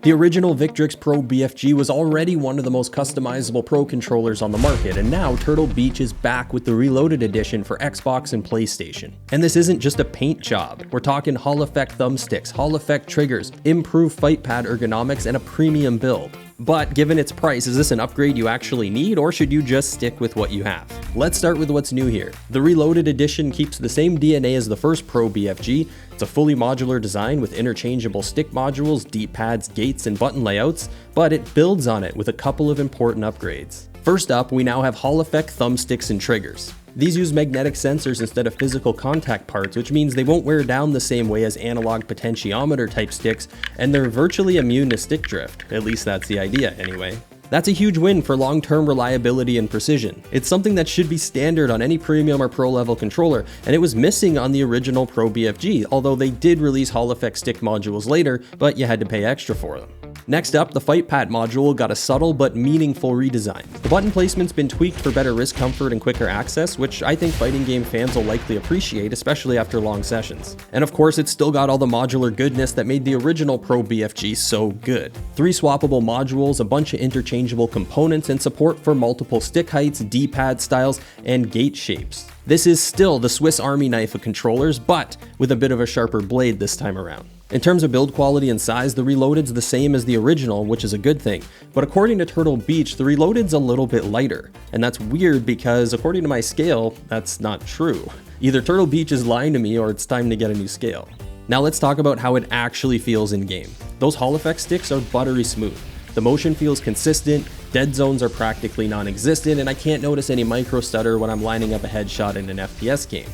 The original Victrix Pro BFG was already one of the most customizable Pro controllers on the market, and now Turtle Beach is back with the Reloaded edition for Xbox and PlayStation. And this isn't just a paint job. We're talking Hall Effect thumbsticks, Hall Effect triggers, improved fight pad ergonomics, and a premium build. But given its price, is this an upgrade you actually need, or should you just stick with what you have? Let's start with what's new here. The Reloaded edition keeps the same DNA as the first Pro BFG. It's a fully modular design with interchangeable stick modules, D-pads, gates, and button layouts, but it builds on it with a couple of important upgrades. First up, we now have Hall Effect thumbsticks and triggers. These use magnetic sensors instead of physical contact parts, which means they won't wear down the same way as analog potentiometer type sticks, and they're virtually immune to stick drift. At least that's the idea anyway. That's a huge win for long-term reliability and precision. It's something that should be standard on any premium or pro level controller, and it was missing on the original Pro BFG, although they did release Hall Effect stick modules later, but you had to pay extra for them. Next up, the Fight Pad module got a subtle but meaningful redesign. The button placement's been tweaked for better wrist comfort and quicker access, which I think fighting game fans will likely appreciate, especially after long sessions. And of course, it's still got all the modular goodness that made the original Pro BFG so good. 3 swappable modules, a bunch of interchangeable components, and support for multiple stick heights, D-pad styles, and gate shapes. This is still the Swiss Army knife of controllers, but with a bit of a sharper blade this time around. In terms of build quality and size, the Reloaded's the same as the original, which is a good thing, but according to Turtle Beach, the Reloaded's a little bit lighter, and that's weird because according to my scale, that's not true. Either Turtle Beach is lying to me or it's time to get a new scale. Now let's talk about how it actually feels in game. Those Hall Effect sticks are buttery smooth. The motion feels consistent, dead zones are practically non-existent, and I can't notice any micro stutter when I'm lining up a headshot in an FPS game.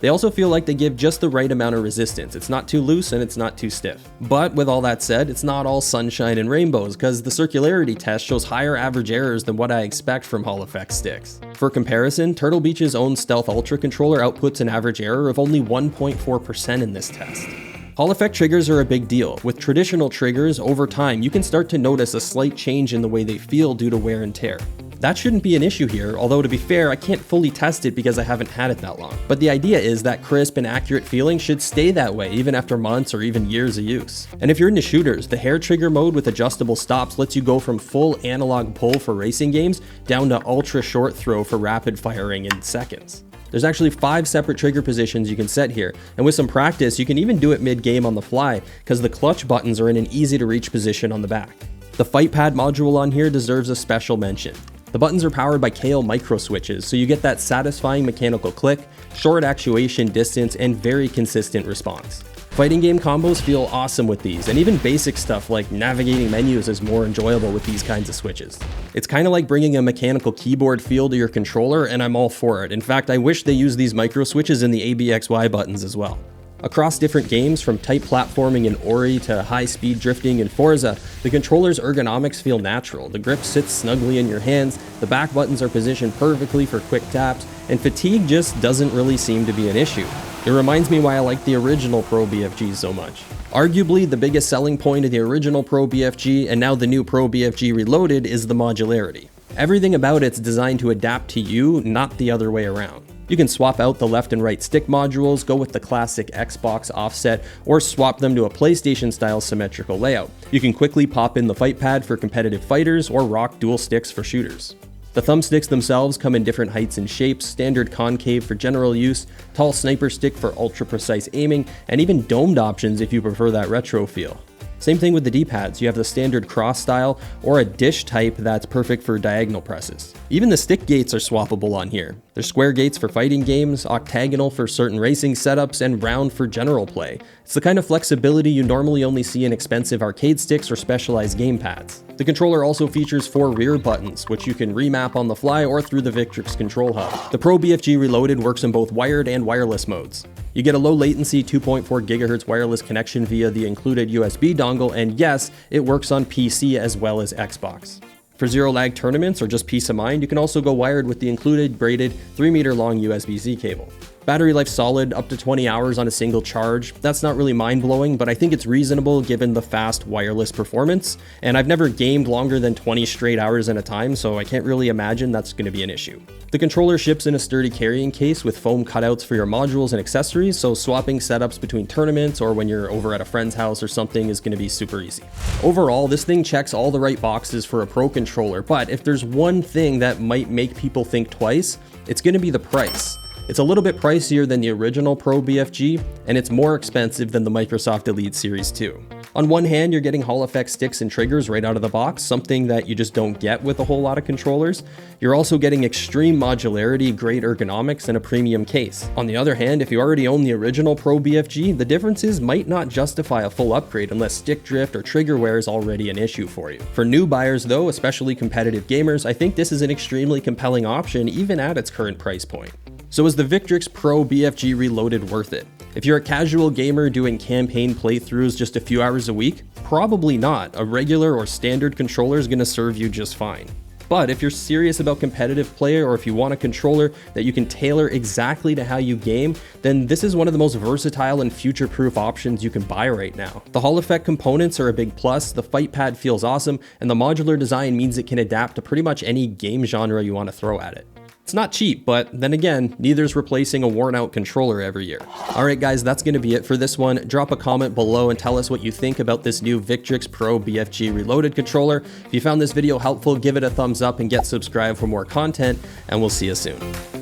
They also feel like they give just the right amount of resistance. It's not too loose and it's not too stiff. But with all that said, it's not all sunshine and rainbows, because the circularity test shows higher average errors than what I expect from Hall Effect sticks. For comparison, Turtle Beach's own Stealth Ultra controller outputs an average error of only 1.4% in this test. Hall Effect triggers are a big deal. With traditional triggers, over time, you can start to notice a slight change in the way they feel due to wear and tear. That shouldn't be an issue here, although to be fair, I can't fully test it because I haven't had it that long. But the idea is that crisp and accurate feeling should stay that way even after months or even years of use. And if you're into shooters, the hair trigger mode with adjustable stops lets you go from full analog pull for racing games down to ultra short throw for rapid firing in seconds. There's actually 5 separate trigger positions you can set here, and with some practice, you can even do it mid-game on the fly, because the clutch buttons are in an easy-to-reach position on the back. The Fight Pad module on here deserves a special mention. The buttons are powered by KO micro switches, so you get that satisfying mechanical click, short actuation distance, and very consistent response. Fighting game combos feel awesome with these, and even basic stuff like navigating menus is more enjoyable with these kinds of switches. It's kind of like bringing a mechanical keyboard feel to your controller, and I'm all for it. In fact, I wish they used these micro switches in the ABXY buttons as well. Across different games, from tight platforming in Ori to high-speed drifting in Forza, the controller's ergonomics feel natural. The grip sits snugly in your hands, the back buttons are positioned perfectly for quick taps, and fatigue just doesn't really seem to be an issue. It reminds me why I like the original Pro BFG so much. Arguably, the biggest selling point of the original Pro BFG and now the new Pro BFG Reloaded is the modularity. Everything about it's designed to adapt to you, not the other way around. You can swap out the left and right stick modules, go with the classic Xbox offset, or swap them to a PlayStation-style symmetrical layout. You can quickly pop in the Fight Pad for competitive fighters, or rock dual sticks for shooters. The thumbsticks themselves come in different heights and shapes, standard concave for general use, tall sniper stick for ultra-precise aiming, and even domed options if you prefer that retro feel. Same thing with the D-pads. You have the standard cross style or a dish type that's perfect for diagonal presses. Even the stick gates are swappable on here. They're square gates for fighting games, octagonal for certain racing setups, and round for general play. It's the kind of flexibility you normally only see in expensive arcade sticks or specialized game pads. The controller also features 4 rear buttons, which you can remap on the fly or through the Victrix control hub. The Pro BFG Reloaded works in both wired and wireless modes. You get a low latency 2.4 GHz wireless connection via the included USB dongle, and yes, it works on PC as well as Xbox. For zero lag tournaments or just peace of mind, you can also go wired with the included braided 3-meter long USB-C cable. Battery life solid, up to 20 hours on a single charge. That's not really mind-blowing, but I think it's reasonable given the fast wireless performance, and I've never gamed longer than 20 straight hours at a time, so I can't really imagine that's going to be an issue. The controller ships in a sturdy carrying case with foam cutouts for your modules and accessories, so swapping setups between tournaments or when you're over at a friend's house or something is going to be super easy. Overall, this thing checks all the right boxes for a pro controller, but if there's one thing that might make people think twice, it's going to be the price. It's a little bit pricier than the original Pro BFG, and it's more expensive than the Microsoft Elite Series 2. On one hand, you're getting Hall effect sticks and triggers right out of the box, something that you just don't get with a whole lot of controllers. You're also getting extreme modularity, great ergonomics, and a premium case. On the other hand, if you already own the original Pro BFG, the differences might not justify a full upgrade unless stick drift or trigger wear is already an issue for you. For new buyers though, especially competitive gamers, I think this is an extremely compelling option even at its current price point. So is the Victrix Pro BFG Reloaded worth it? If you're a casual gamer doing campaign playthroughs just a few hours a week, probably not. A regular or standard controller is going to serve you just fine. But if you're serious about competitive play, or if you want a controller that you can tailor exactly to how you game, then this is one of the most versatile and future-proof options you can buy right now. The Hall effect components are a big plus, the fight pad feels awesome, and the modular design means it can adapt to pretty much any game genre you want to throw at it. It's not cheap, but then again, neither's replacing a worn out controller every year. Alright guys, that's going to be it for this one. Drop a comment below and tell us what you think about this new Victrix Pro BFG Reloaded controller. If you found this video helpful, give it a thumbs up and get subscribed for more content, and we'll see you soon.